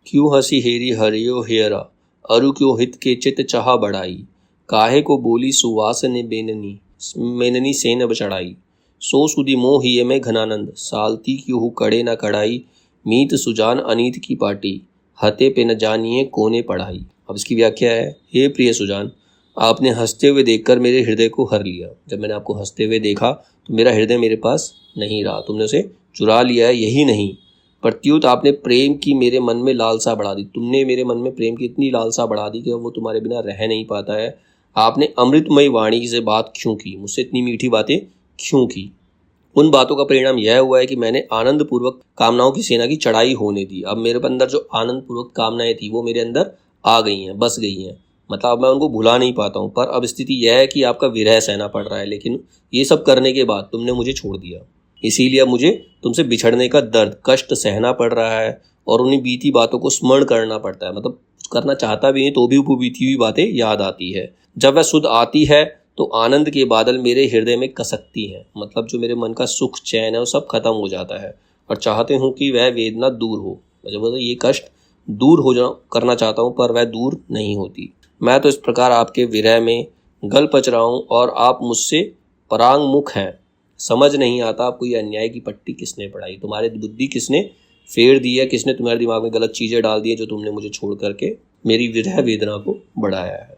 क्यों हंसी हेरी हरियो हेरा, अरु क्यों हित के चित चाह बढ़ाई। काहे को बोली सुवास ने बेननी, मेननी सेन अब चढ़ाई। सो सुधि मोह हिय में घनानंद, सालती क्यों कड़े न कड़ाई। मीत सुजान अनीत की पाटी, हते पे न जानिए कोने पढ़ाई। अब इसकी व्याख्या है, हे प्रिय सुजान, आपने हंसते हुए देखकर मेरे हृदय को हर लिया। जब मैंने आपको हंसते हुए देखा तो मेरा हृदय मेरे पास नहीं रहा, तुमने उसे चुरा लिया है, यही नहीं प्रत्युत आपने प्रेम की मेरे मन में लालसा बढ़ा दी। तुमने मेरे मन में प्रेम की इतनी लालसा बढ़ा दी कि वो तुम्हारे बिना रह नहीं पाता है। आपने अमृतमयी वाणी से बात क्यों की, मुझसे इतनी मीठी बातें क्यों की। उन बातों का परिणाम यह हुआ है कि मैंने आनंद पूर्वक कामनाओं की सेना की चढ़ाई होने दी। अब मेरे अंदर जो आनंद पूर्वक कामनाएं थी वो मेरे अंदर आ गई हैं, बस गई हैं। मतलब अब मैं उनको भुला नहीं पाता हूँ। पर अब स्थिति यह है कि आपका विरह सहना पड़ रहा है, लेकिन ये सब करने के बाद तुमने मुझे छोड़ दिया। इसीलिए अब मुझे तुमसे बिछड़ने का दर्द कष्ट सहना पड़ रहा है और उन्हीं बीती बातों को स्मरण करना पड़ता है। मतलब करना चाहता भी नहीं तो भी वो बीती हुई बातें याद आती है। जब वह सुध आती है तो आनंद के बादल मेरे हृदय में कसकती हैं। मतलब जो मेरे मन का सुख चैन है वो सब खत्म हो जाता है और चाहते हूँ कि वह वेदना दूर हो। मतलब ये कष्ट दूर हो जा करना चाहता हूँ पर वह दूर नहीं होती। मैं तो इस प्रकार आपके विरह में गल पच रहा हूँ और आप मुझसे परांगमुख हैं। समझ नहीं आता आपको ये अन्याय की पट्टी किसने पढ़ाई, तुम्हारे बुद्धि किसने फेर दी है, किसने तुम्हारे दिमाग में गलत चीज़ें डाल दी है जो तुमने मुझे छोड़ करके मेरी विरह वेदना को बढ़ाया है।